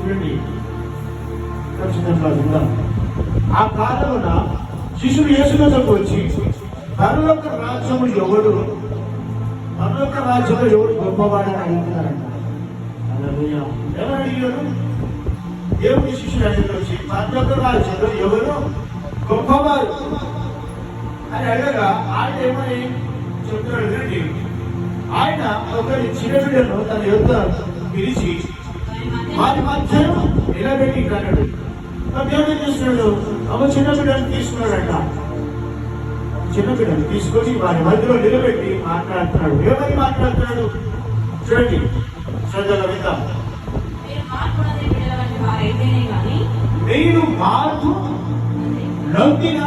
చూడండి ఖచ్చితంగా విందాం. ఆ కాలమున శిశువు యేసునకు వచ్చి పరలోక రాజ్యము ఎవడు గొప్పవాడని అడుగుతున్నారంట. ఎవరు అడిగారు? దేవుడి శిష్యుడు అడిగారు వచ్చి పరలోక రాజ్యంలో ఎవరు గొప్పవారు అని అడగగా ఆయన ఏమని చెప్తున్నాడు వినండి. ఆయన ఒకరి చిన్న బిడ్డను తన యొక్క పిలిచి వారి మధ్యను నిలబెట్టి కన్నాడు. దేవుడు చేస్తున్నాడు, ఒక చిన్న బిడ్డను తీసుకున్నాడంట. చిన్న బిడ్డను తీసుకొని వారి మధ్యలో నిలబెట్టి మాట్లాడుతున్నాడు. ఏమని మాట్లాడుతున్నాడు చూడండి, శ్రద్ధగా విందాం. నేను మార్పు నొక్కిన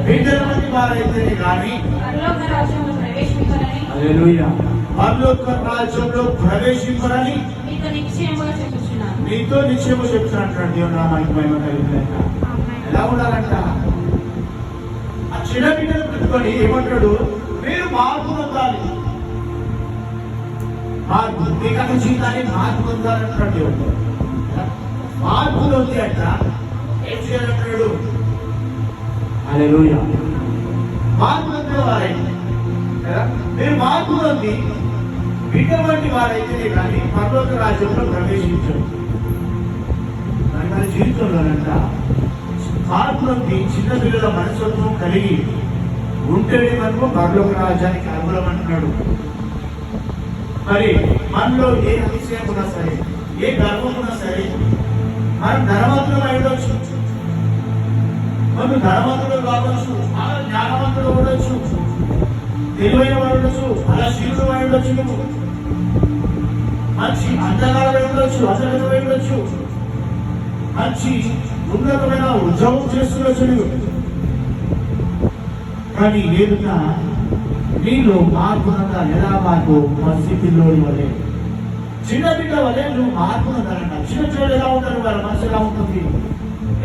బిడ్డల వంటి వారైతేనే కానీ హల్లెలూయా పరలోక రాజ్యంలో ప్రవేశించరని నీతో నిశ్చయము చెప్తున్నట్టు దేవుని నామానికి మహిమ కలుగుగాక. ఎలా ఉండాలంట? ఆ చిన్న బిడ్డను పెట్టుకొని ఏమంటాడు? మీరు మార్పు పొందాలి, మార్పు మీ కథ జీవితాన్ని మార్పు పొందాలంటాడు దేవుడు. మార్పు ఉంది అంట. ఏం చేయాలంటాడు? హల్లెలూయా మార్పు పొందిన వారైతే మీరు మార్పు పొంది బిడ్డ వంటి వారైతేనే కానీ పరలోక రాజ్యంలో ప్రవేశించరు. మన జీవితంలోనంట మార్పు పొంది చిన్న పిల్లల మనస్తత్వం కలిగి ఉంటేనే మనకు పరలోక రాజ్యానికి అనుకూలం అంటున్నాడు. మరి మనలో ఏ అతిశయం ఉన్నా సరే, ఏ గర్వం ఉన్నా సరే, మనం ధనవంతులు అయ్యవచ్చు, మనం ధనవంతులు కావచ్చు, చాలా జ్ఞానవంతులు ఉండొచ్చు, తెలివైన వాడు ఉండొచ్చు, అలా శీలుడు అయి ఉండొచ్చు, నువ్వు మంచి అంధకారమై ఉండొచ్చు, అసలమై ఉండొచ్చు, మంచి ఉన్నతమైన ఉద్యోగం చేస్తుండొచ్చు నువ్వు. కానీ ఏదున్నా నీలో మార్పునంతా ఎలా మార్పు? మసి పిల్లోడి వలె, చిన్న బిడ్డ వలె నువ్వు మార్పునందాలంట. చిన్న పిల్లలు ఎలా ఉంటారు? వాళ్ళ మనసు ఎలా ఉంటుంది?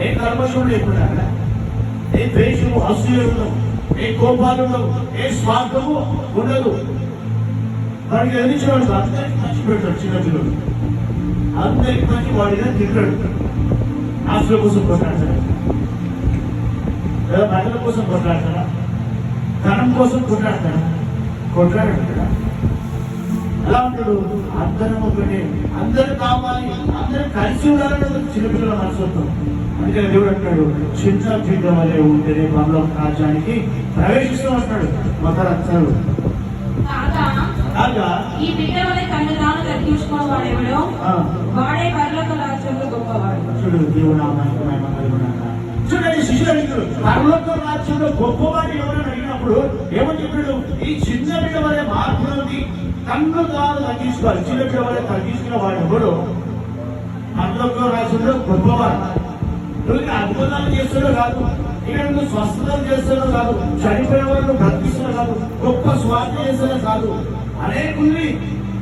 ఏ కర్మశం లేకుండా, ఏ ద్వేషము, అసూయ ఉండవు, ఏ కోపాలు ఉండవు, ఏ స్వార్థము ఉండదు. వాడికి ఎదిరించేవాడు అందరికి మంచి పెడతాడు. చిన్న పిల్లలు అందరికి మంచి వాడిగా తింటాడు. ఆస్తుల కోసం కొట్లాడతాడు, బట్టల కోసం కొట్లాడతాడా, ధనం కోసం కొట్లాడతాడా? కొట్లాడతాడా? ఎలా ఉంటాడు? అందరం ఒకటే, అందరు కావాలి, అందరూ కలిసి ఉండాలని చిన్నపిల్లల మనసు. అందుకని దేవుడు అంటాడు, చిన్న బిడ్డ వలె ఉంటేనే పరలోక రాజ్యానికి ప్రవేశిస్తూ అంటాడు. మొదలవుతాడు ఈ బిడ్డ వలె తను తాను తగ్గించుకోవాడెవడో వాడే పరలోక రాజ్యంలో గొప్పవాడు. చూడు, దేవుడు నామానికి మహిమ కలుగుగాక. చూడండి, శిష్యులు అడిగారు పరలోక రాజ్యంలో గొప్పవాడు ఎవరని అడిగినప్పుడు ఏమని చెప్పాడు? ఈ చిన్న బిడ్డ వలె మార్పులోని తన్ను తాను తగ్గించుకోవాలి. చిన్న బిడ్డ వలె తగ్గించుకున్న వాడు ఎవడు పరలోక రాజ్యంలో గొప్పవాడు. నువ్వు అద్భుతాలు చేస్తున్నావు కాదు, ఇక్కడ నువ్వు స్వస్థతలు చేస్తున్నావు కాదు, చనిపోయిన వాళ్ళు బ్రతికిస్తున్నావు కాదు, గొప్ప స్వార్థ చేస్తున్నావు కాదు, అనేకుల్ని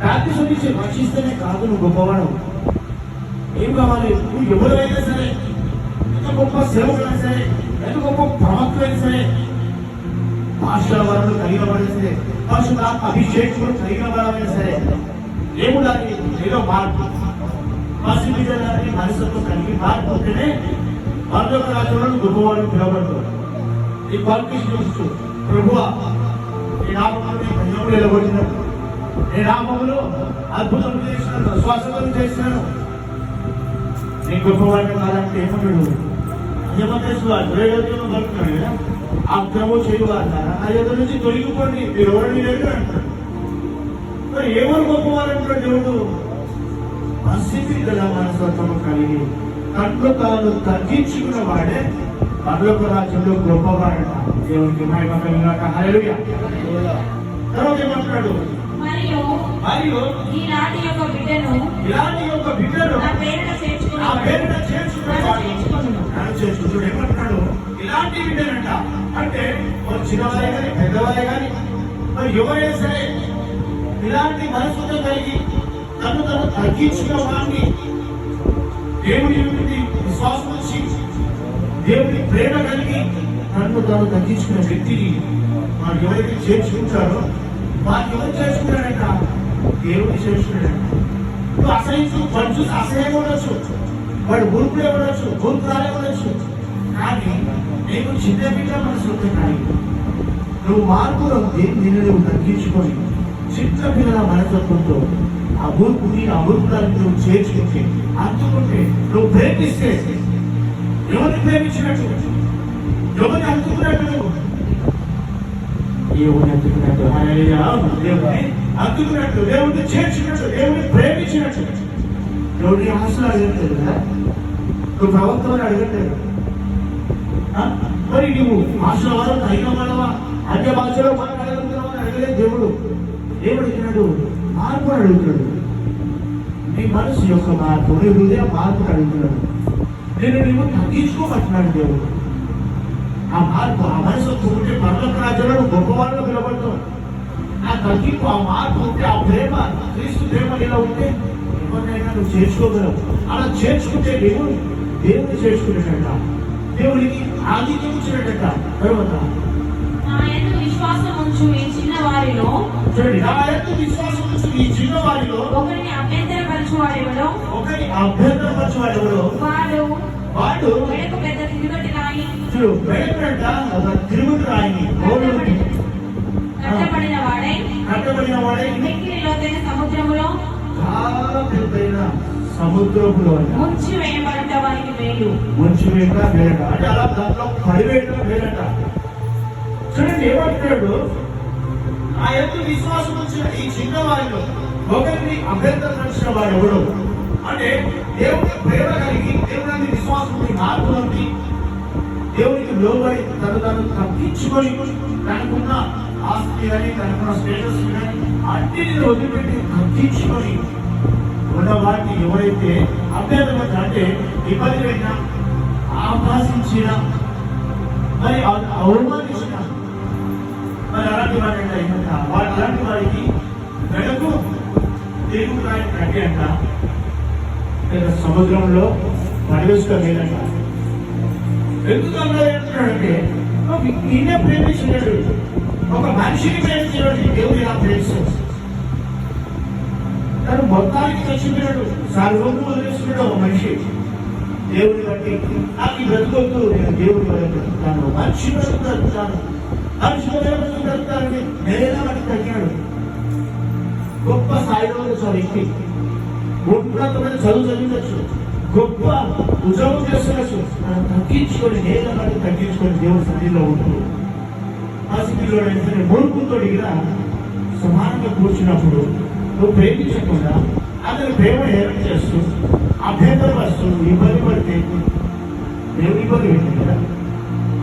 ప్రాక్టీస్ నుంచి రక్షిస్తేనే కాదు నువ్వు గొప్పవాడు. ఏం కావాలి? నువ్వు ఎవరైనా సరే, ఎంత గొప్ప సేవకులైనా సరే, ఎంత గొప్ప ప్రవక్తలైనా సరే, భాషల వరకు కలిగిన వాడైనా సరే, పరిశుద్ధ అభిషేకులు కలిగిన వాడైనా సరే, ఏముండాలి? ఏదో మార్పు, మసిపిల్లలని మనసుతో కలిగి మార్పు ఉంటేనే పరలోక రాజ్యంలో గొప్పవాడు పిలవబడతాడు. ఈ క్వాలిఫికేషన్ చూస్తూ ప్రభువా ఈ నామములు ప్రజలు నిలబడినారు, ఈ నామములు అద్భుతం చేసినాను, స్వస్థతలు చేసినాను, నీ గొప్పవాడిని కాదంటే ఏమన్నాడు? ఏమన్నాడు? బతుకున్నాడు కదా, అక్రమం చేయవారు ఆ యొక్క నుంచి తొలగిపోండి, మీరు ఎవరిని లేదు అంటారు. మరి ఎవరు గొప్పవారు అంటాడు దేవుడు? మసిపిల్లల మనస్తత్వం కలిగి తనకు తాను తగ్గించుకున్న వాడే పరలోక రాజ్యంలో గొప్పవాడట. దేవునికి మహిమ కలుగుగాక. హల్లెలూయా. తర్వాత ఏమంటున్నాడు? మరియు ఇలాంటి యొక్క బిడ్డను నా పేరున చేర్చుకున్నాడు. ఏమంటున్నాడు? ఇలాంటి బిడ్డనంట. అంటే మరి చిన్నవారే కానీ పెద్దవారే కానీ మరి ఎవరైనా సరే ఇలాంటి మనసుతో కలిగి తను తగ్గించిన వాడిని, దేవుడి విశ్వాసం వచ్చి దేవుడి ప్రేమ కలిగి తను తగ్గించుకున్న వ్యక్తిని వాడు ఎవరైతే చేర్చుకుంటారో వాడిని ఎవరు చేర్చుకున్నాడంట? దేవుడిని చేర్చుకున్నాడంట. నువ్వు అసహించు, వాడు చూసి అసహ్యం ఉండొచ్చు, వాడు ఊరుకునే ఉండొచ్చు, ఊరుకురాలే ఉండొచ్చు. కానీ నేను చిన్న బిడ్డ మనసు ఉంటున్నాయి. నువ్వు మార్పులో నిన్ను నువ్వు తగ్గించుకొని చిన్న పిల్లల మనస్తత్వంతో ఆ ఊరుకుని ఆ ఊరుకురాన్ని నువ్వు చేర్చుకుంటే, అందుకుంటే, నువ్వు ప్రేమిస్తే ఎవరిని ప్రేమించినట్టు, ఎవరిని అందుకున్నట్టు, దేవుని అందుకున్నట్టు, దేవుని అందుకున్నట్టు, దేవుడిని చేర్చినట్టు, దేవుడిని ప్రేమించినట్టు. దేవుడిని ఆశలు అడగట్లేదు కదా, నువ్వు ప్రవక్తమని అడగట్లేదు. మరి నువ్వు ఆశల వారు తగిన వాళ్ళవా, అన్య భాషలో మాట్లాడగలుగుతున్నావు అని అడగలేదు దేవుడు. దేవుడు అడిగినాడు, మార్పును అడుగుతున్నాడు. నీ మనసు యొక్క మార్పు, నీ హృదయ మార్పును అడుగుతున్నాడు. నువ్వు తగ్గించుకోమంటున్నాడు దేవుడు. ఆ మార్పు, ఆ మనసు ఉంటే పరలోక రాజ్యంలో గొప్పవాళ్ళు పిలబడతావు. ఆ తగ్గింపు, ఆ మార్పు ఉంటే, ఆ ప్రేమ, క్రీస్తు ప్రేమ ఇలా ఉంటే ఎవరినైనా నువ్వు చేర్చుకోగలవు. అలా చేర్చుకుంటే దేవుడిని చేర్చుకునేటట, దేవుడికి ఆధిక్యం ఇచ్చినట్ట. తర్వాత నా యందు విశ్వాసం ఉంచు ఈ చిన్న వారిలో, చూడండి, నా యందు విశ్వాసం ఉంచు ఈ చిన్న వారిలో ఒకరిని అభ్యంతరపరచువాడెవడో, వాడు మెడకు పెద్ద తిరుగటి రాయి, మెడకంట ఒక తిరుగుడు రాయిని కట్టబడిన వాడై మిక్కిలి లోతైన సముద్రములో చాలా పెద్దైన సముద్రములో ముంచి వేయబడ్డ వారికి మేలు. ముంచి వేయక వేయట అంటే అలా దాంట్లో పడివేయడం వేయట. చూడండి ఏమంటున్నాడు, ఆ యొక్క విశ్వాసం వచ్చిన ఈ చిన్న వారిలో ఒకరిని అభ్యంతరపరిచిన వాడు ఎవడు అంటే దేవుడికి ప్రేమ కలిగి, దేవుడిని విశ్వాసం మార్పు నుండి దేవునికి లోబడి తను తగ్గించుకొని తనకున్న ఆస్తి కానీ తనకున్న స్టేటస్ కానీ అన్నిటిని వదిలిపెట్టి తగ్గించుకొని ఉన్న వాటిని ఎవరైతే అభ్యంతరం అంటే ఇబ్బంది పెట్టినా, ఆభాసించినా, మరి అవమానించిన, మరి అలాంటి వాటి అయినంత అలాంటి వారికి మెడకు తెలుగు రాయి కట్టి అంట సముద్రంలో పడివేసుకోలేదంట. ఎందుకు అంటాడంటే ఈయనే ప్రేమించినాడు, ఒక మనిషిని ప్రేమించినాడు. దేవుడు ఇలా ప్రేమిస్తాడు, తను మొత్తానికి తెచ్చుకున్నాడు, సర్వము వదిలేస్తున్నాడు. ఒక మనిషి దేవుడిని బట్టి నాకు బ్రతుకొద్దు, నేను దేవుడి బ్రతుకుతాను, మనిషి బ్రతుకుతాను, మనిషి బ్రతుకుతానని నేనేనా బట్టి తగ్గినాడు. గొప్ప స్థాయిలో వ్యక్తి ఉన్నతమైన చదువు చదివించచ్చు, గొప్ప ఉద్యోగం చేస్తుండొచ్చు, తగ్గించుకొని నేనే బట్టి తగ్గించుకొని దేవుడి సన్నిధిలో ఉంటూ ఆ స్థితిలో మూర్ఖులతో కూడా సమానంగా కూర్చున్నప్పుడు నువ్వు ప్రేమించకుండా అతని ప్రేమ ఏర్పాటు చేస్తూ అభ్యంతరం వస్తూ ఇబ్బంది పడితే దేవుని ఇబ్బంది పెట్టింది కదా.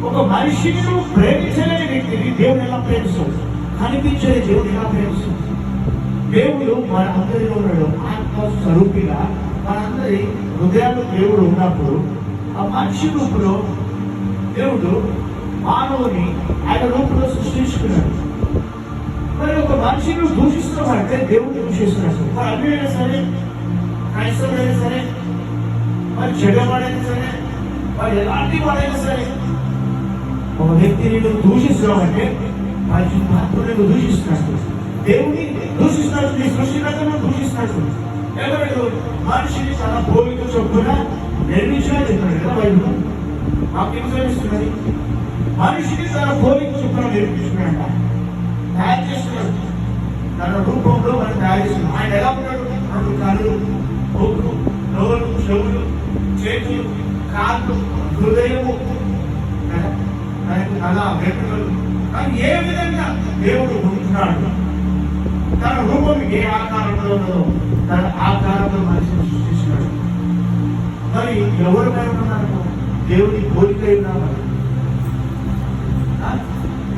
ఒక మనిషిని నువ్వు ప్రేమించలేని వ్యక్తిని దేవుడు ఎలా ప్రేమిస్తావు? కనిపించలే దేవుడు ఎలా ప్రేమిస్తావు? దేవుడు మన అందరిలో ఉన్నాడు, ఆత్మ స్వరూపిగా మనందరి హృదయాలు దేవుడు ఉన్నప్పుడు ఆ మనిషి రూపులో దేవుడు మానవుని ఆయన రూపంలో సృష్టించుకున్నాడు. మరి ఒక మనిషిని దూషిస్తున్నామంటే దేవుడిని దూషిస్తున్నాడు. మరి అన్యుడైనా సరే, క్రైస్తవుడైనా సరే, మరి చెడ్డవాడైనా సరే, మరి ఎలాంటి వాడైనా సరే, ఒక వ్యక్తిని నువ్వు దూషిస్తున్నావంటే మనిషి మాత్రమే నువ్వు దూషిస్తున్నాడు, దేవుని దూషిస్తున్నాడు, నీ సృష్టికర్తను దూషిస్తున్నాడు. ఎవరు మనిషిని తన పోలిక చొప్పున నిర్మించినది కదా బైబిల్ మాకు తెలుస్తున్నది. మనిషిని తన పోలిక చొప్పున నిర్మించుకున్నాడ, తయారు చేస్తున్నాడు, తన రూపంలో మనం తయారు చేస్తున్నాడు. ఆయన ఎలా ఉన్నాడు? రెండు కళ్ళు, ముక్కు, నోరు, చెవులు, చేతులు, కాళ్ళు, హృదయము, తల, వెంట్రుకలు, కానీ ఏ విధంగా దేవుడు ఉంటున్నాడు, తన రూపం ఏ ఆకారంలో ఉన్నదో తన ఆకారంలో మనిషిని సృష్టించినాడు. మరి ఎవరిపై ఉన్నాడు? దేవుని కోరిక ఉన్నాడు.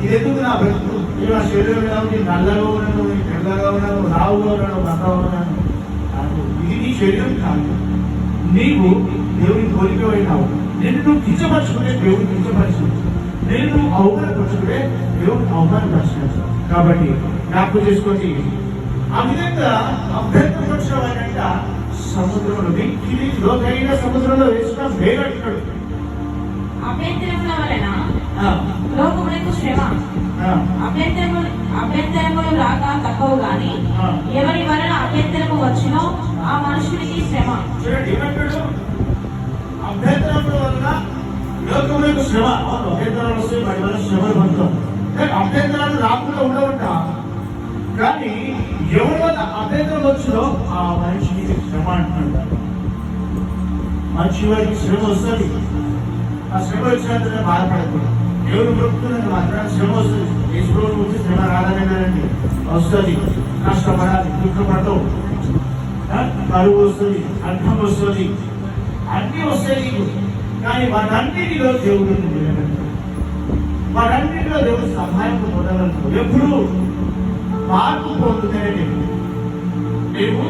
ఇది ఎందుకు నా బ్రతుకు? నేను ఆ శరీరం ఎలా ఉంది? నల్లగా ఉన్నాను, తెల్లగా ఉన్నాను, రావుగా ఉన్నాను, నల్లగా ఉన్నాను. ఇది నీ శరీరం కాదు, నీవు దేవుని కోరిక అయినావు. నేను నువ్వు కించపరచుకునే దేవుని కించపరచు, నేను నువ్వు అవమానపరచుకునే దేవుని అవమానపరచు. కాబట్టి జ్ఞాపకం చేసుకోండి, ఆ విధంగా అభ్యంతరపరచడం సముద్రంలో వెంకిలి లోతైన సముద్రంలో వేసిన వేగట్టుడు. అభ్యంతరముల వలన లోకమునకు శ్రమ అభ్యంతరములు రాక తప్పవు గాని ఎవరి వలన అభ్యంతరము వచ్చినో ఆ మనుషునికి శ్రమ. చూడండి ఏమంటాడు, అభ్యంతరముల వలన లోకమునకు శ్రమ. అభ్యంతరాలు వస్తే వాటి వల్ల శ్రమలు పొందుతాం. అభ్యంతరాలు రాకుండా ఉండవంట, కానీ ఎవరి వల్ల అభ్యంతరం వచ్చినో ఆ మనిషికి శ్రమ అంటున్నాడు. మనిషి వారికి శ్రమ వస్తుంది, ఆ శ్రమ వచ్చినందుకు బాధపడకూడదు. ఎవరు బ్రతుకుతున్నది మాత్రం శ్రమ వస్తుంది. ఈ శ్రమ వచ్చి శ్రమ రాదనేదండి వస్తుంది. కష్టపడాలి, దుఃఖపడతావు, కరువు వస్తుంది, అర్థం వస్తుంది, అన్నీ వస్తాయి నీకు. కానీ వాటన్నిటిలో దేవుడు నిలబెడతాడు. వాటన్నిటిలో దేవుడు సహాయం పొందగలుగుతాడు. ఎప్పుడు మార్పు పొందుతానే నీవు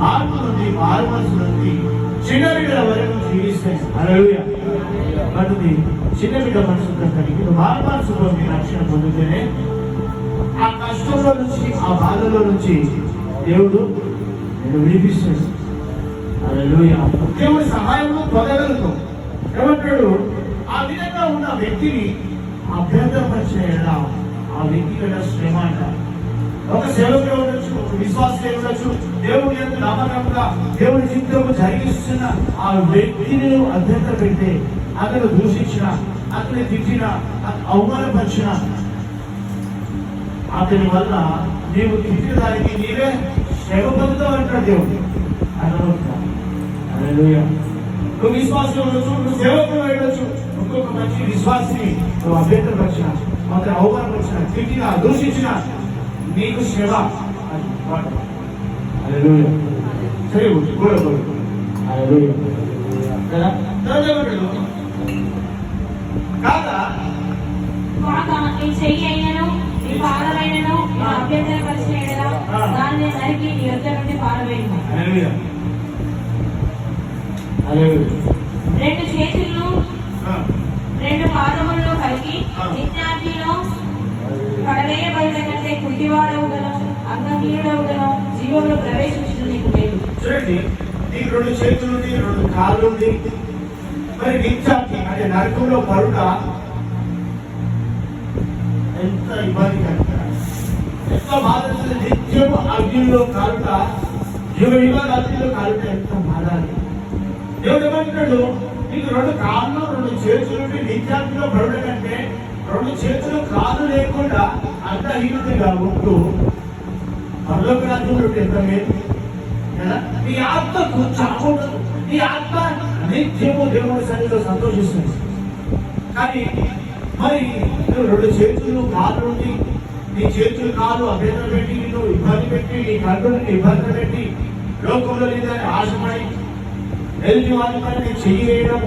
మార్పు నుండి మారు మనసు నుండి చిన్న బిడ్డల వరకు జీవిస్తాయి. హల్లెలూయా. కాబట్టి చిన్న బిడ్డ మనసుతో కలిగి మారు మనసు పొంది రక్షణ పొందితేనే ఆ కష్టంలో నుంచి, ఆ బాధలో నుంచి దేవుడు నేను విడిపిస్తాడు. హల్లెలూయా. దేవుడి సహాయంలో పొందగలుగుతాం. ఏమంటాడు, ఆ విధంగా ఉన్న వ్యక్తిని అభ్యంతరపరిచిన ఆ వ్యక్తి కదా శ్రమ అంట. ఒక సేవకుడు ఉండొచ్చు, ఒక విశ్వాసం ఉండొచ్చు, దేవుడి యొక్క నమ్మకంగా దేవుడి జీవితంలో జరిగిస్తున్న ఆ వ్యక్తిని అభ్యంతర పెడితే, అతను దూషించిన, అతని తిట్టిన, అవమానపరిచిన, అతని వల్ల నీవు తిట్టడానికి నీవే శ్రమ పొందుతావు అంటాడు దేవుడు. హల్లెలూయా. నువ్వు విశ్వాసం ఉండొచ్చు, నువ్వు సేవకుడు ఉండొచ్చు, ఇంకొక మంచి విశ్వాసిని నువ్వు అభ్యంతరపరిచిన, అతను అవమానపరిచిన, తిట్టిన, దూషించిన, నీకు శ్రమ. హల్లెలూయా. సరే కూడా హల్లెలూయా కదా కాదా? కాగా నీ చెయ్యి అయినను నీ పాదమైనను నీ అభ్యంతరపరిచిన ఎడల దాన్ని నరికి నీ యొద్ద నుండి పారవేయుము. హల్లెలూయా. హల్లెలూయా. రెండు చేతులను రెండు పాదములను కలిగి నిత్యాగ్నిలో పడవేయబడిన కంటే కుంటివాడవుగను అంగహీనుడవుగను జీవంలో ప్రవేశించిన నీకు లేదు. చూడండి, నీకు రెండు చేతులు ఉంది, రెండు కాళ్ళు ఉంది, మరి నిత్యాగ్ని అంటే నరకంలో పరుట ఎంత ఇబ్బంది కనుక, ఎంత బాధ. నిత్యం అగ్నిలో కాలుట, యుగ అగ్నిలో కాలుట ఎంత బాధ. దేవుడు ఏమంటున్నాడు, నీకు రెండు కాళ్ళు రెండు చేతులు నిత్యాగ్నిలో పరుట కంటే రెండు చేతులు కాళ్ళు లేకుండా అంతహీనుడిగా ఉంటూ పరలోక రాజ్యంలో ఎంత మేలు కదా. నీ ఆత్మకు చావుండదు, నీ ఆత్మ నిత్యము దేవుడి సన్నిధిలో సంతోషిస్తుంది. కానీ మరి నువ్వు రెండు చేతులు కాళ్ళు ఉండి, నీ చేతులు కాళ్ళు అభ్యంతర పెట్టి, నువ్వు ఇబ్బంది పెట్టి, నీ కన్నుని ఇబ్బంది పెట్టి, లోకంలో లేదని ఆశపడి ఎదుటి వాళ్ళపై నీ చెయ్యి వేయడం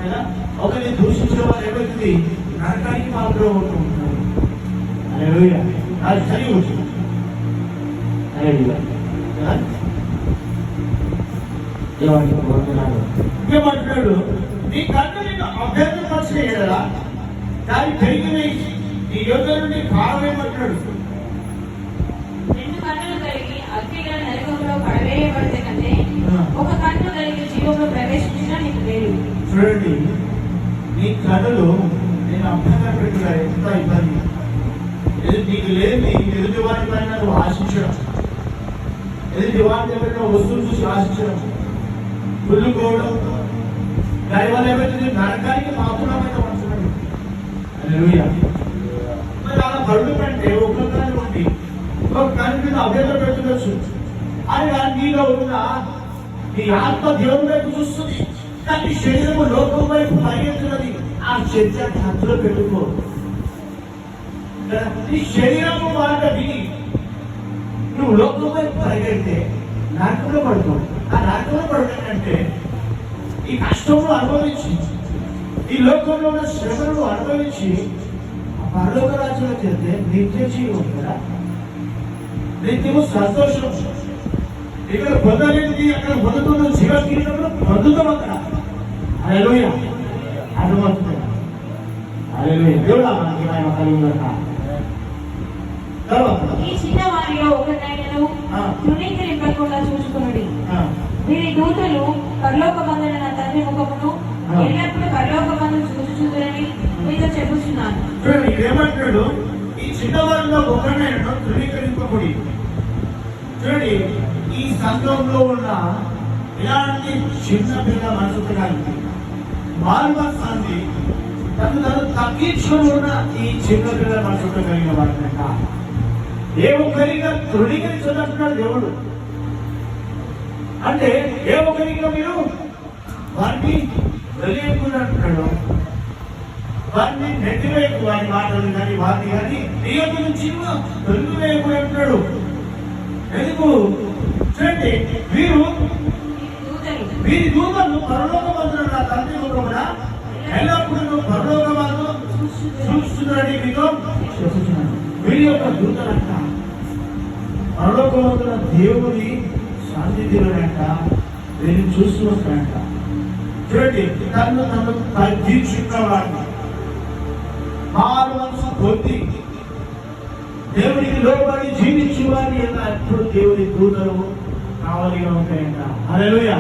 కదా, ఒకరిని దూషించడం వల్ల ఏమవుతుంది, నరకానికి మాత్రం ఉంటున్నారు. హల్లెలూయా. అది చదివి వచ్చింది. ఇంకేమంటున్నాడు, నీ కన్ను నిన్ను అభ్యంతరపరిచిన ఎడల దాన్ని పెరిగి వేసి నీ యొద్ద నుండి పారవేయమంటున్నాడు. రెండు కన్నులు కలిగి అగ్నిగల నరకంలో పడవేయబడితే కంటే ఒక కన్ను కలిగి జీవంలో ప్రవేశించినా నీకు లేదు. చూడండి, నీ కన్నులు నేను అభ్యంతరం పెట్టుగా ఎంత ఇబ్బంది. నీకు లేని ఎదుటి వారి పైన నువ్వు ఆశించడం, ఎదుటి వారి దగ్గర వస్తువులు చూసి ఆశించడం, కుళ్ళుకోవడం, దానివల్ల ఏమైతుంది, నరకానికి మాత్రమే పడుతున్నాడు. హల్లెలూయా. మరి అలా బరుడు కంటే ఒక దాని ఉండి ఒక దాని మీద అభ్యంతరం పెడుతుండొచ్చు. అని నీలో ఉన్న నీ ఆత్మ దేవుని వైపు చూస్తుంది, కానీ శరీరము లోకం వైపు పరిగెత్తున్నది. ఆ శరీరాన్ని హద్దులో పెట్టుకో. నీ శరీరము మాట విని నువ్వు లోకం వైపు పరిగెడితే నరకంలో పడుతావు. ఆ నరకంలో పడకంటే ఈ కష్టంలో అనుభవించి, ఈ లోకంలో ఉన్న శ్రమలను అనుభవించి పరలోక రాజ్యంలోకి వెళ్తే నిత్య జీవం కదా, నిత్యము సంతోషం. ఇక్కడ పొందలేనిది అక్కడ పొందుతున్న జీవకీర్ణంలో పొందుతాం అక్కడ. హల్లెలూయా. అర్థమవుతుంది. హల్లెలూయా. దేవుడా మనకి మహిమ కలుగుగాక. తర్వాత ఈ చిన్న వారిలో ఒకటైనను తృణీకరింపకుండా చూసుకునుడి. వీరి దూతలు పరలోకమందున తండ్రి ముఖమును ఎల్లప్పుడూ పరలోకమందు చూచుచుందురని మీతో చెప్పుచున్నాను. చూడండి ఏమంటాడు, ఈ చిన్నవారిలో ఒకరినైనా ధృవీకరింపబడి. చూడండి ఈ సంఘంలో ఉన్న ఇలాంటి చిన్న పిల్ల మనసుకి మాల్వాసాన్ని తను తగ్గించుకుని ఉన్న ఈ చిన్న పిల్ల మనసుకు కలిగిన వారినంట ఏ ఒక్కరిగా ధృవీకరించదంటున్నాడు దేవుడు. అంటే ఏ ఒక్కరిగా మీరు వారిని వెళ్ళేయకుండా అంటున్నాడు, వారిని నెట్టివేయకు, వారి మాటలు కానీ వారిని కానీ నీ యొక్క నుంచి తొలిగివేయకు అంటున్నాడు. ఎందుకు? చూడండి వీరి దూతలు పరలోకమందున నా తండ్రి ముఖమున ఎల్లప్పుడూ పరలోకమందు చూస్తున్నాడని మీతో చెప్తున్నాను. వీరి యొక్క దూతలంట పరలోకమందున దేవుని సాన్నిధ్యంలోనంట వీరిని చూస్తూ వస్తాడంట. చూడండి తను తగ్గించుకున్నవాడిని మారు మనసు పొంది దేవుడికి లోబడి జీవించే వారి ఎప్పుడు దేవుడి దూతలు కావలిగా ఉంటాయంట. హల్లెలూయా.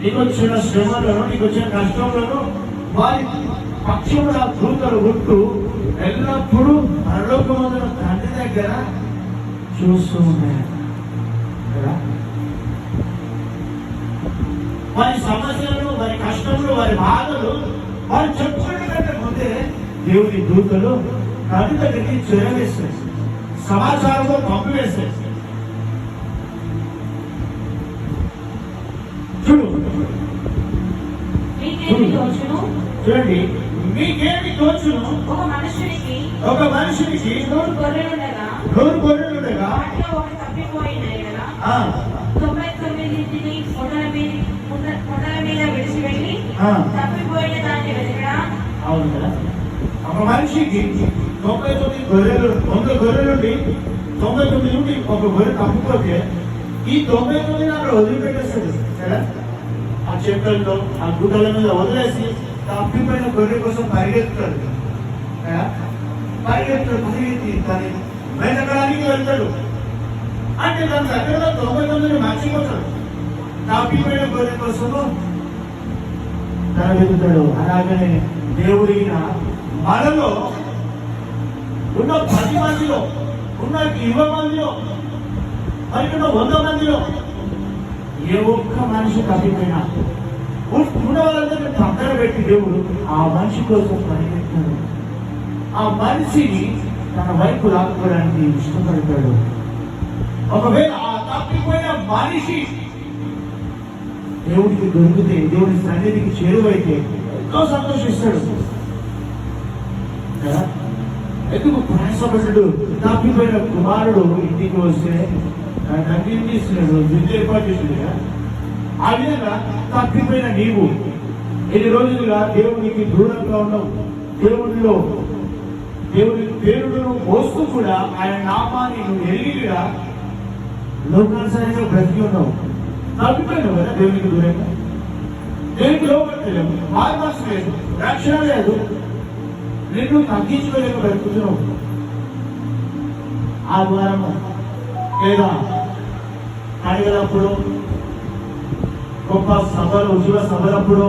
నీకు వచ్చిన శ్రమలను, నీకు వచ్చిన కష్టంలో వారి పక్షముల దూతలు ఉంటూ ఎల్లప్పుడూ పరలోకమందున తండ్రి దగ్గర చూస్తూ ఉన్నాయంట కదా. వారి సమస్యలు, వారి కష్టములు, వారి బాధలు వారు చెప్పుకునే కంటే ముందే దేవుని దూతలు తండ్రి దగ్గరికి చేరవేస్తాయి, సమాచారంలో పంపివేస్తాయి. చూడండి మీకేమి తోచును? ఒక మనుషునికి 100 గొర్రెలుండగా ఒకటి తప్పిపోయిన ఎడల 99 కొండల మీద విడిచిపెట్టి తప్పిపోయిన దాన్ని వెతకడా? అవును కదా. ఒక మనిషికి 99 గొర్రెలు, 100 గొర్రెలుండి 99 నుండి ఒక గొర్రె తప్పిపోతే ఈ 99 అక్కడ వదిలిపెట్టేస్తుంది కదా. ఆ చెట్లలో ఆ గుట్టల మీద వదిలేసి తప్పిపోయిన గొర్రె కోసం పరిగెత్తాడు కదా. పరిగెత్తి దాన్ని వెతకడానికి వెళ్తాడు. అంటే దాని దగ్గర 99 మర్చిపోతాడు. తప్పిపోయిన గొర్రె కోసము తన వెతుకుతాడు. అలాగనే దేవుడిన మనలో ఉన్న 10 మందిలో, ఉన్న 20 మందిలో, మరి ఉన్న 100 మందిలో ఏ ఒక్క మనిషి తప్పిపోయినా ఉన్న వాళ్ళందరినీ పక్కన పెట్టి దేవుడు ఆ మనిషి కోసం పరిగెత్తాడు. ఆ మనిషిని తన వైపు లాక్కోవడానికి ఇష్టపడతాడు. ఒకవేళ ఆ తప్పిపోయిన మనిషి దేవుడికి దొరికితే, దేవుడి సన్నిధికి చేరువైతే ఎంతో సంతోషిస్తాడు కదా. ఎందుకు ప్రయాసపడ్డాడు? తప్పిపోయిన కుమారుడు ఇంటికి వస్తే తండ్రి తీస్తున్నాడు, విద్య ఏర్పాటు చేసింది. ఆ విధంగా తప్పిపోయిన నీవు ఎన్ని రోజులుగా దేవునికి దూరంగా ఉన్నావు. దేవుడి పేరును మోస్తూ కూడా ఆయన నామాన్ని నువ్వు ఎరిగిగా లోకానుసారంగా బ్రతికి ఉన్నావు. తప్పిపోయినావు కదా దేవునికి దూరంగా. దేవునికి లోపడలేము, మార్మర్స్ లేదు, రక్షణ లేదు, నిన్ను తగ్గించుకోలేక బ్రతుకుతున్నావు. ఆ ద్వారము లేదా అడిగినప్పుడు గొప్ప సభలు, ఉద్యోగ సభలప్పుడు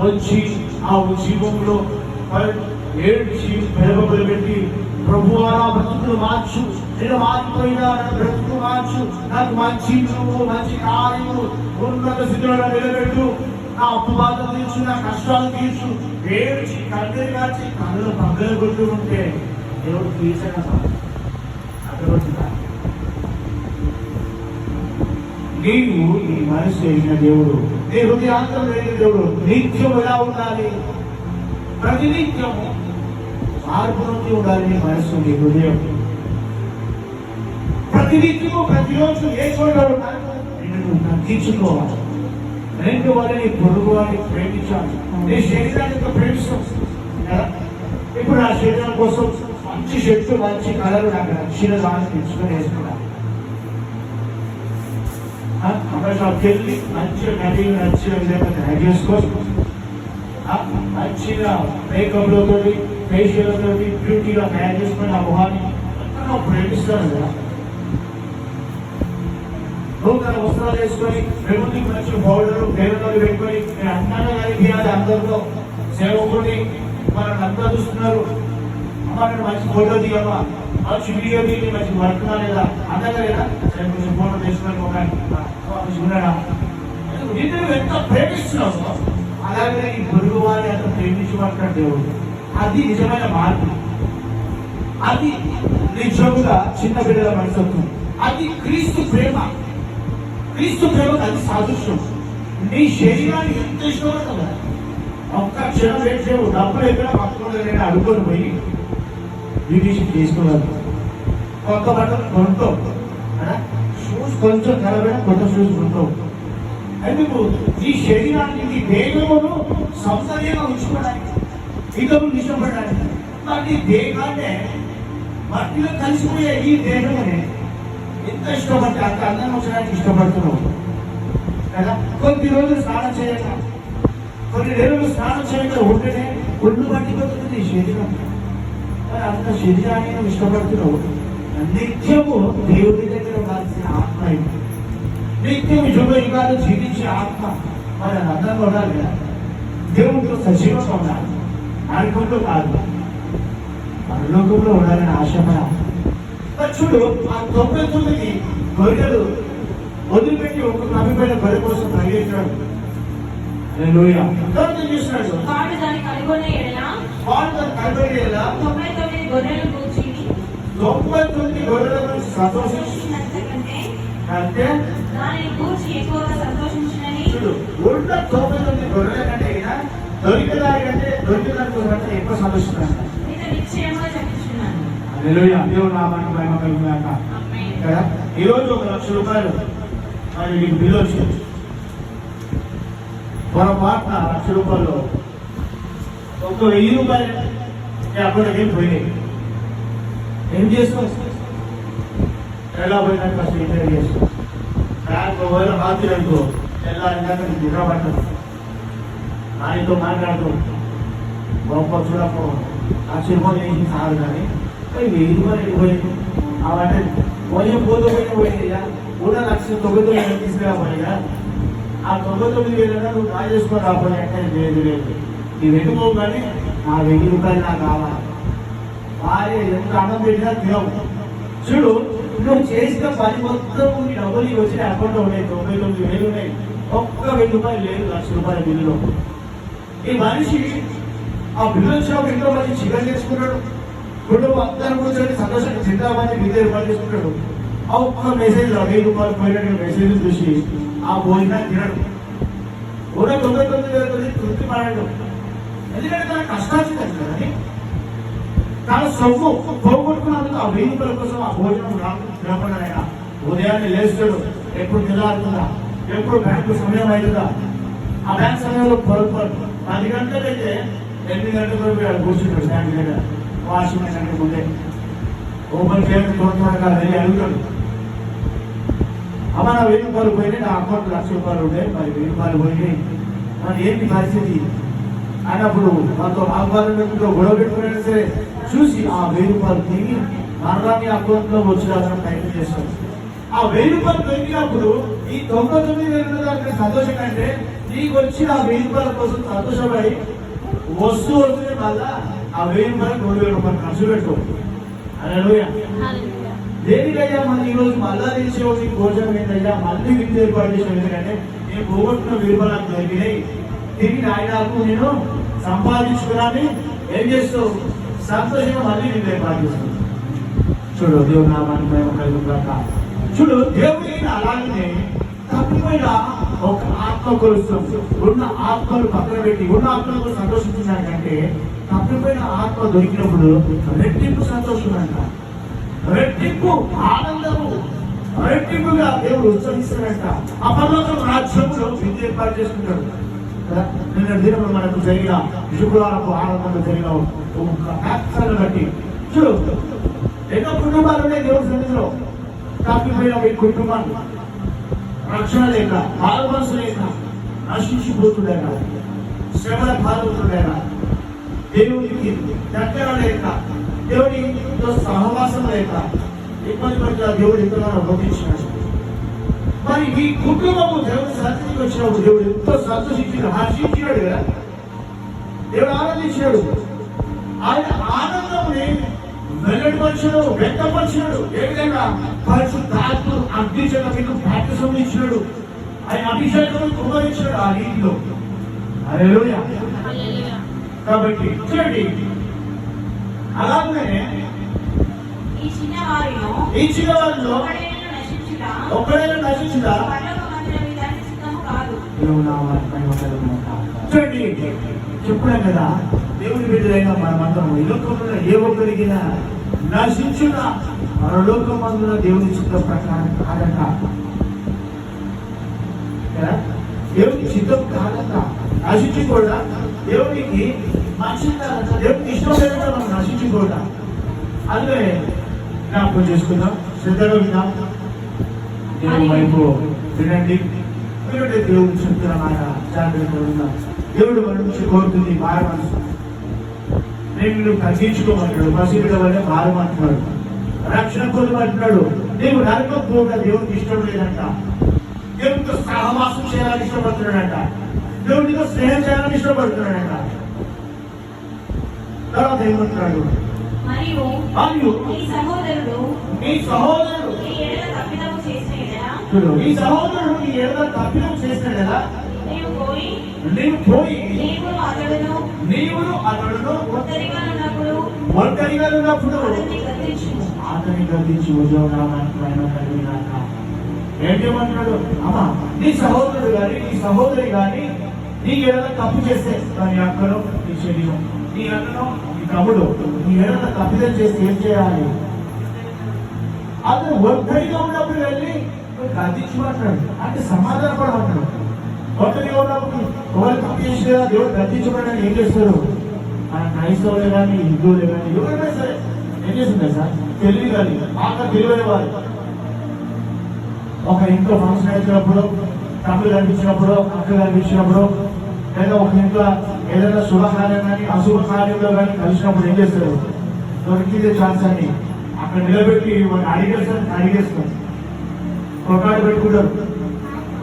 వచ్చి ఆ ఉద్యోగంలో ఏడ్చి పెరగబడి పెట్టి ప్రభువా నా బ్రతుకులు మార్చు, నేను మారిపోయినా నా బ్రతుకు మార్చు, నాకు మంచి నువ్వు మంచి కార్యము ఉన్నత స్థితిలో నిలబెట్టు, నా అప్పు బాధలు తీర్చు, నా కష్టాలు తీర్చు, ఏడ్చి కన్నీరు కాచి కళ్ళు పగ్గలు కొట్టు ఉంటే దేవుడు తీర్చగా అక్కడ నీవు ఈ మనసు అయిన దేవుడు, నీ హృదయాంతం లేని దేవుడు నిత్యం ఎలా ఉండాలి? ప్రతినిత్యము మార్పు నుండి ఉండాలి నీ మనసు, నీ హృదయం. ప్రతినిత్యము ప్రతిరోజు ఏ చోట నిన్ను తగ్గించుకోవాలి. రెండు వారిని పొరుగు వారిని ప్రేమించాలి. నీ శరీరానికి ప్రేమిస్తాం కదా. ఇప్పుడు నా శరీరం కోసం మంచి షర్టు, మంచి కలర్, నాకు నచ్చిన దాన్ని తెచ్చుకొని వేసుకున్నాను. షాప్కి వెళ్ళి మంచిగా కటింగ్ నచ్చిన విధంగా తయారు చేసుకోవచ్చు. మంచిగా మేకప్లో తోటి, ఫేషియల్ తోటి, బ్యూటీగా తయారు చేసుకొని ఆ మొహాన్ని ప్రేమిస్తాను కదా. నూతన వస్త్రాలు వేసుకొని ప్రభుత్వం మంచి పౌడరు పేరుతో పెట్టుకొని నేను అందంగా కనిపించాలి అందరిలో సేవకుని మనల్ని అంతా చూస్తున్నారు. మనల్ని మంచి ఫోటో తీయమ్మా, మంచి వీడియో తీసి మంచి వర్క్నా లేదా అందంగా లేదా కొంచెం ఫోటో తీసుకొని ఉన్నాడా నిన్ను ఎంత ప్రేమిస్తున్నావు అలాగే ఈ పొరుగు వారి అంత ప్రేమించమంటాడు దేవుడు. అది నిజమైన మార్పు, అది నిజంగా చిన్న బిడ్డల మనసత్వం, అది క్రీస్తు ప్రేమ. క్రీస్తు ప్రేమకు అది సాదృశ్యం. నీ శరీరాన్ని ఎంత ఇష్టపడతావు ఒక్క క్షణం వెయిట్ చేయవు. డబ్బులు ఎక్కడ పక్కన అడుగుని పోయి బ్యూటీషియన్ చేసుకున్నారు. కొత్త బట్టలు కొంటావు, షూస్ కొంచెం ఖరాబైనా కొత్త షూస్ కొంటావు. ఎందుకు? నీ శరీరాన్ని నీ దేహమును సౌందర్యంగా ఉంచుకోవడానికి, ఇతరులు ఇష్టపడడానికి. నీ దేహాన్నే మట్టిలో కలిసిపోయే ఈ దేహమనే ఎంత ఇష్టపడితే అంత అందం వచ్చడానికి ఇష్టపడుతున్నావు కదా. కొద్ది రోజులు స్నానం చేయక, కొన్ని రోజులు స్నానం చేయక ఉంటేనే ఒళ్ళు పట్టిపోతుంది నీ శరీరం. అంత శరీరాన్ని నువ్వు ఇష్టపడుతున్నావు. నిత్యము దేవుడి దగ్గర కాల్సిన ఆత్మ ఇది. నిత్యం యుగాలు జీవించే ఆత్మ మరి అందంగా ఉండాలి కదా. దేవుడితో సజీవంగా ఉండాలి, నరకంలో కాదు, పరలోకంలో ఉండాలని ఆశపడ. చూడు, ఆ 99 గొర్రెలు వదిలిపెట్టి ఒక నమ్మిపోయిన గొర్రె కోసం పరిగెత్తాడు. చూస్తున్నాడు వాడు దాన్ని కనుగొనే ఎడల 99 గొర్రెల గురించి సంతోషించినంతకంటే దానిని గూర్చి ఎక్కువగా సంతోషించినని. చూడు, ఉన్న 99 గొర్రెల కంటే దొరికేదానికంటే దొరికేదానికి ఎక్కువ సంతోషిస్తున్నాడు. నిశ్చయంగా చెప్తున్నాను. దేవుడు నామానికి మహిమ కలుగుగాక. కదా ఈరోజు 1,00,000 రూపాయలు మరి నీకు బిల్లు వచ్చింది. పొరపాటున 1,00,000 రూపాయలు ఒక 1000 రూపాయలు అకౌంట్కి పోయినాయి. ఏం చేస్తావు? ఎలా పోయినా ఫస్ట్ ఇంటర్వ్యూ చేస్తావు. బ్యాంకు పోయిన రాత్రి అనుకో తెల్లారిందాక నిద్ర పట్టదు. ఆయనతో మాట్లాడుతూ గొప్ప చూడకు ఆ సినిమాలు వేసి కాదు కానీ 1000 రూపాయలు పోయింది. అవన్నీ పోయినా కూడా 1,99,000 తీసుకురాపోయినా ఆ 99,000 నువ్వు డ్రా చేసుకొని రాపోయి అంటే లేదు లేదు నీ వెతుకోవు కానీ నా 1000 రూపాయలు నాకు కావాలి. భార్య ఎంత అన్నం పెట్టినా తినవు. చూడు, నువ్వు చేసిన పని మొత్తం నీ డబ్బులు వచ్చిన అకౌంట్లో ఉన్నాయి 99,000 ఉన్నాయి. ఒక్క 1000 రూపాయలు లేదు 1,00,000 రూపాయల బిల్లులో. ఈ మనిషి ఆ బిల్లు వచ్చినప్పుడు ఇంట్లో మంచి చికెన్ చేసుకున్నాడు. కుటుంబం అందరూ కూర్చొని సంతోషంగా తింటామని బిల్లు ఏర్పాటు చేసుకుంటాడు. ఆ ఒక్క మెసేజ్ 1000 రూపాయలు పోయినట్టు మెసేజ్ చూసి ఆ భోజనం తినడు. కూడా 99,000 తృప్తి పడాడు. ఎందుకంటే తన కష్టాలు కానీ తన సొమ్ము పోగొట్టుకున్నందుకు ఆ 1000 రూపాయల కోసం ఆ భోజనం తినకుండా ఆయన ఉదయాన్నే లేస్తాడు. ఎప్పుడు తెల్లారుతుందా, ఎప్పుడు బ్యాంకు సమయం అవుతుందా, ఆ బ్యాంక్ సమయంలో పొరపాటు 10 గంటలైతే 8 గంటలకు కూర్చుంటాడు బ్యాంక్ దగ్గర. వాషింగ్ మెషిన్ ముందే ఓపెన్ చేయడం చూడకుండా వెళ్ళి అడుగుతాడు. అమ్మ నా 1000 రూపాయలు పోయినాయి, నా అకౌంట్ 1,00,000 రూపాయలు ఉండే, మరి 1000 రూపాయలు పోయినాయి, మరి ఏంటి పరిస్థితి అన్నప్పుడు మాతో ఆహ్వానంలో గొడవ పెట్టుకున్నా సరే చూసి ఆ 1000 రూపాయలు తిరిగి మరణాన్ని అకౌంట్ లో వచ్చేదాన్ని ప్రయత్నం చేస్తాడు. ఆ 1000 రూపాయలు దొరికినప్పుడు ఈ 99,000 సంతోషం కంటే నీకు వచ్చిన ఆ 1000 రూపాయల కోసం సంతోషపడి వస్తువు వస్తుంది. మళ్ళా ఆ 1000 రూపాయలు 2,000 రూపాయలు ఖర్చు పెట్టు. హల్లెలూయా. దేనికయ్యా మళ్ళీ ఈరోజు మళ్ళా తెలిసే భోజనం ఏంటయ్యా మళ్ళీ విందు ఏర్పాటు చేసిన ఎందుకంటే నేను పోగొట్టుకున్న 1000 రూపాయలు నాకు దొరికినాయి, తిరిగి నాయకు నేను సంపాదించుకున్నాను. ఏం చేస్తావు? సంతోషంగా మళ్ళీ విందు ఏర్పాటు చేస్తావు. చూడు, దేవుడు నామానికి మహిమ కలుగుగాక. చూడు, దేవుడి అలాగే తప్పిపోయిన ఒక ఆత్మ కొలుస్తాం. ఉన్న ఆత్మలు పక్కన పెట్టి ఉన్న ఆత్మలు సంతోషించినాకంటే తప్పిపోయిన ఆత్మ దొరికినప్పుడు రెట్టింపు సంతోషం అంట, రెట్టింపు ఆనందము, రెట్టింపుగా దేవుడు ఉత్సవిస్తాడంట. ఆ పర్లోకం రాజ్యంలో విందు ఏర్పాటు చేసుకుంటాడు. నిన్న దినప్పుడు మనకు జరిగిన శుక్రవారపు ఆనందంలో జరిగిన వ్యాఖ్యలను బట్టి చూడు, ఎన్నో కుటుంబాలు ఉన్నాయి దేవుడి సన్నిధిలో. తప్పిపోయిన ఈ కుటుంబాన్ని రక్షణ లేక, బాల మనసు లేక, నశించిపోతుండేనా, శ్రమల పాల్గొంటుండేనా, దేవుడికి దగ్గర లేక, దేవుడితో సహవాసం లేక ఇబ్బంది పడిన దేవుడు ఇంతగా బోధించినాడు. మరి ఈ కుటుంబము దేవుని సన్నిధికి వచ్చినప్పుడు దేవుడు ఎంతో సంతోషించాడు, హర్షించాడు కదా, దేవుడు ఆనందించాడు. ఆయన ఆనందముని వెల్లడిపరిచాడు, వ్యక్తపరిచాడు. ఏ విధంగా పరిశుద్ధాత్మను అగ్నిచేత మీకు బాప్తిసం ఇచ్చినాడు, ఆయన అభిషేకం కుమరించాడు ఆ రీతిలో. హల్లెలూయా. కాబట్టి చూడండి, అలాగే ఈ చిన్నవారిలో ఒక్కడైనా నశించుదా చూడండి. చెప్పాం కదా, దేవుని బిడ్డలైన మనమందరం ఈ లోకంలో ఏ ఒక్కరికినా నశించుదా పరలోకమందున దేవుని చిత్త ప్రకారం కాదట కదా, దేవుని చిత్తం కాదట. నశించుకోడా దేవునికి మంచిది కాదట, దేవునికి ఇష్టం లేదంటే మనం నశించుకోడా. అందుకే జ్ఞాపకం చేసుకుందాం, శ్రద్ధగా విందాం, దేవుని వైపు వినండి. ఎందుకంటే దేవుడు చెప్తున్న మాట జాగ్రత్తగా ఉందాం. దేవుడు మన నుంచి కోరుతుంది భారం మనసు. నేను తగ్గించుకోమంటాడు, మసీదుల వల్ల భారం అంటున్నాడు, రక్షణ పొందమంటున్నాడు. నీవు నరకం పోగా దేవుడికి ఇష్టం లేదంట, దేవుడితో సహవాసం చేయాలని ఇష్టపడుతున్నాడంట, దేవుడితో స్నేహం చేయాలని ఇష్టపడుతున్నాడంట. తర్వాత ఏమంటున్నాడు, మరియు ఈ సహోదరుడు ఈ ఏడల తప్పిదము చేసిన ఎడల ఈ సహోదరుడు ఈ ఏడల తప్పిదం చేసిన కదా, నీవు పోయి నీవు అతడును ఒంటరిగా ఉన్నప్పుడు అతని గద్దించి ఉద్యోగాన్ని కలిగినాక ఏంటేమంటున్నాడు, అమ్మా నీ సహోదరుడు గాని నీ సహోదరి గాని నీ ఏదైనా తప్పు చేస్తే దాని అక్కను నీ శరీరం, నీ అన్నను నీ తమ్ముడు నీ ఏదైనా తప్పిదం చేస్తే ఏం చేయాలి? అతను ఒంటరిగా ఉన్నప్పుడు వెళ్ళి గద్దించమంటాడు, అంటే సమాధానపడమంటాడు. ఒంటరిగా ఉన్నప్పుడు ఎవరు తప్పు చేసినా దేవుడు గద్దించమని ఏం చేస్తారు? మన క్రైస్తవులే కానీ హిందువులే కానీ ఎవరైనా సరే ఏం చేస్తుందా సార్? తెలివి కానీ బాగా తెలివైన వారు ఒక ఇంట్లో ఫంక్షన్ వచ్చినప్పుడు, తమ్ముడు కనిపించినప్పుడు, అక్క కనిపించినప్పుడు, లేదా ఒక ఇంట్లో ఏదైనా శుభకార్యం కానీ అశుభ కార్యంలో కానీ కలిసినప్పుడు ఏం చేస్తారు? దొరికిందే ఛాన్స్ అని అక్కడ నిలబెట్టి అడిగేస్తారు, కొట్టాడు పెట్టుకుంటారు,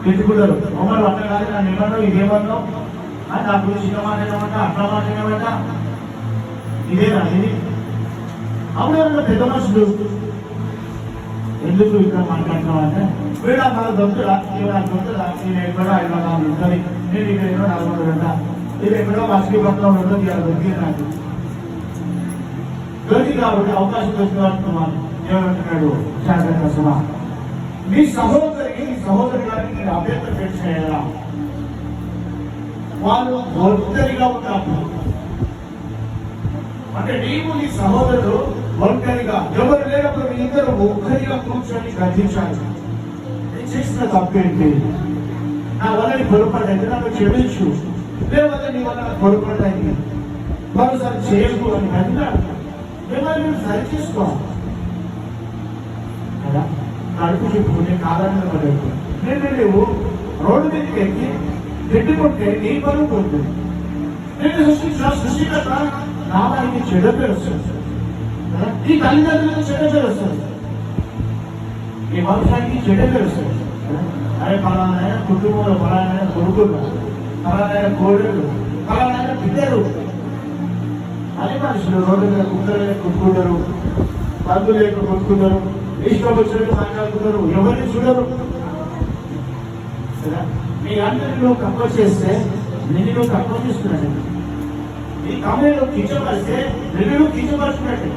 పెట్టుకుంటారు. మమ్మల్ని అట్లా కాదు, నన్ను ఏమన్నావు, ఇదేమన్నావు, నా గురించి ఇట్లా మాట్లాడమంట అట్లా మాట్లాడమంట, ఇదేనా ఇది? అవును, పెద్ద మనుషులు ఎందుకు ఇక్కడ మాట్లాడుతున్నావు అంటే, వీడు మన దొంతులా, నేను ఎక్కడో 500 ఉంటుంది, నేను ఇక్కడ ఎన్నో 400 ఉంటా, ఇది ఎక్కడో మసిలీపట్నం ఉంటుంది, ఇలా దొరికింది నాకు దొరికి కాబట్టి అవకాశం దొరుకుతున్నాను. ఏమంటున్నాడు జాగ్రత్త సుమా, మీ సహోదరికి మీ సహోదరి గారికి మీరు అభ్యర్థన పెట్టేయాలా? వాళ్ళు ఒంటరిగా ఉన్నప్పుడు, అంటే నీవు నీ సహోదరుడు ఒంటరిగా ఎవరు లేనప్పుడు మీ ఇద్దరు ఒక్కరిగా కూర్చొని గర్జించాలి. నేను చేసిన తప్పేంటి? నా వల్ల నీ పొరపాటు నన్ను క్షమించు, లేకపోతే నీ వల్ల పొరపాటు మరోసారి చేయకు అని అడిగినాడు. మిమ్మల్ని మీరు సరి చేసుకోవాలి కదా, కడుపు చెప్పుకుని కాదని పడేది. నువ్వు రోడ్డు మీదకి ఎక్కి తిట్టుకుంటే నీ పరువు పోతుంది. నేను సృష్టికర్త నామానికి చెడ్డ పేరు వస్తుంది, నీ తల్లిదండ్రులకు చెడ్డ పేరు వస్తుంది, ఈ వంశానికి చెడ్డ పేరు వస్తుంది. అరే ఫలానా కుటుంబంలో ఫలానా కొడుకులు, ఫలానా కోడళ్ళు, ఫలానా బిడ్డలు, అదే మనుషులు రోడ్డు మీద కుక్కలు కొట్టుకుంటారు, బంధువులు లేక కొట్టుకుంటారు, ఇష్టం వచ్చినట్టు మాట్లాడుకుంటారు, ఎవరిని చూడరు. మీ అందరినీ నువ్వు తక్కువ చేస్తే నిన్ను నువ్వు తక్కువ చేసుకున్నాడు, నీ తమ్ముడు కించపరిస్తే నిన్ను కించపరుచుకున్నట్టు.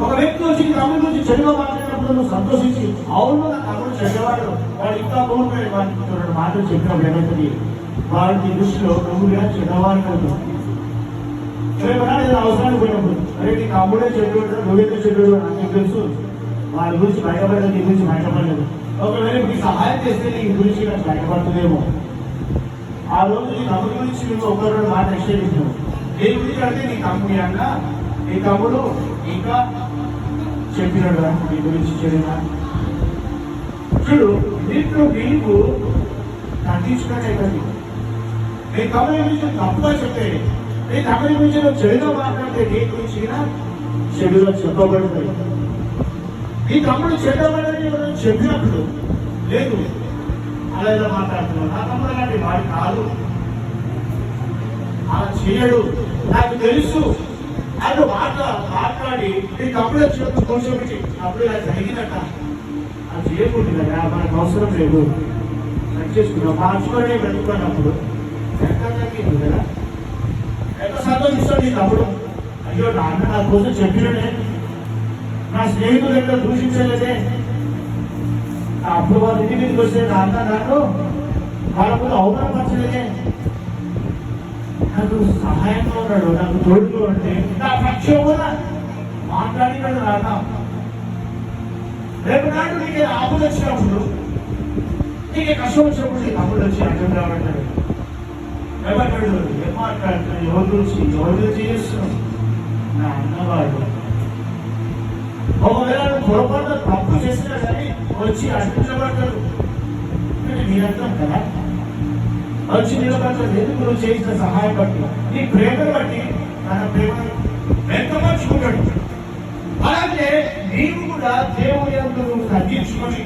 ఒక వ్యక్తి వచ్చి నీ తమ్ముడి గురించి చెడుగా మాట్లాడినప్పుడు నువ్వు సంతోషించి, అవును నా తమ్ముడు చెడ్డవాడు, వాడు ఇంకా బాగుంటాడు, వాడికి 2 మాటలు చెప్పినప్పుడు ఏమవుతుంది? వాడి దృష్టిలో నువ్వుగా చెడ్డవాడిని అవుతుంది. అవసరానికి పోయినప్పుడు అరే నీ తమ్ముడే చెడు, నువ్వైతే చెడు నాకు తెలుసు, వాడి గురించి బయటపడలేదు, నీ గురించి బయటపడలేదు. ఒకవేళ నీకు సహాయం చేస్తే నీ గురించి నాకు బయటపడుతుందేమో. ఆ రోజు నీ తమ్ముడి గురించి నువ్వు 1-2 మాట నిషేధించావు. నీ గురించి అంటే నీ తమ్ముడి అన్న నీ తమ్ముడు ఇంకా చెప్పినాడు నీ గురించి చెడినా. చూడు, నీకు తగ్గించుకునే కదా, నీ తమ్ముడి గురించి తప్పుగా చెప్తే, నీ తమ్ముడి గురించి నువ్వు చెడుగా మాట్లాడితే నీ గురించి చెడుగా చెప్పబడుతుంది. నీ తమ్ముడు చెడ్డబడని చెప్పినప్పుడు లేదు అలా ఇలా మాట్లాడుతున్నాడు. నా తమ్ముడు అలాంటి వాడి కాదు, అలా చేయడు. నాకు తెలుసు అది మాట్లాడి నీ తమ్ముడు వచ్చినప్పుడు కూర్చోబెట్టి అప్పుడు ఇలా జరిగినట్ట అది చేయకూడదు కదా, మనకు అవసరం లేదు కట్ చేసుకున్నాం. మార్చుకొని వెతుకున్నప్పుడు ఎంత తగ్గింది కదా, ఎంత సంతోషిస్తాడు నీ తమ్ముడు. అయ్యో నాన్న నా కోసం చెప్పిననే, నా స్నేహితులు ఎక్కడ దూషించలేదే, అప్పుడు వాళ్ళ ఇంటి మీదకి వస్తే నాన్న నాకు వాళ్ళ ముందు అవమానపరచలేదే, నాకు సహాయంగా ఉన్నాడు, నాకు తోడుగా ఉంటే నా పక్షం కూడా మాట్లాడినాడు నాన్న. రేపు నాడు నీకు ఆపద వచ్చినప్పుడు, నీకు కష్టం వచ్చినప్పుడు నీ తమ్ముడు వచ్చి అడ్డం రాబడ్డాడు. ఎవరు ఏం మాట్లాడుతున్నాడు, ఎవరి గురించి చేస్తున్నాడు? నా అన్నవాడు ఒకవేళ పొరపాటు తప్పు చేసినా కానీ వచ్చి అడ్డించబడ్డాడు. మీరంటాం కదా, వచ్చి నిలబడ్డాడు. ఎందుకు నువ్వు చేసిన సహాయం బట్టి, నీ ప్రేమను బట్టి తన ప్రేమను వ్యక్తపరుచుకుంటాడు. అలాగే నీవు కూడా దేవుని యందు నువ్వు తగ్గించుకొని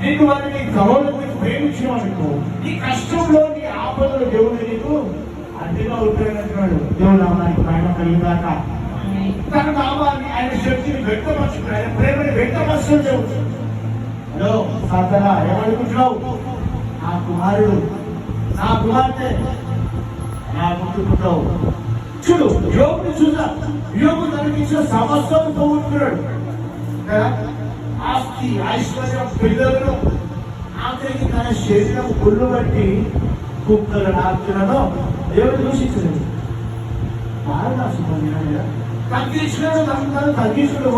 నీకు వారిని గౌరవం ప్రేమించమనుకో, నీ కష్టంలో నీ ఆపదలో దేవుడు నీకు అడ్డుగా ఉంటాడంటున్నాడు. దేవుడు నామానికి మహిమ కలిగినాక తన నామాన్ని, ఆయన శక్తిని వ్యక్తపరచుకున్నాడు, ఆయన ప్రేమని వ్యక్తపరచడం దేవుడు. హలో సాధన ఏమనుకుంటున్నావు? నా కుమారుడు, నా కుమార్తె, నా ముట్టుకుంటావు. చూడు యోగుని చూసా, యోగు తనకిచ్చిన సమస్తం పోగొట్టుకున్నాడు కదా, ఆస్తి ఐశ్వర్యం పిల్లలను, ఆఖరికి తన శరీరం కుళ్ళు బట్టి కుక్కలు నాకులను దేవుడు దూషించలేదు. బాగా తగ్గించుకున్నాడు, తగ్గించుకున్నాడు.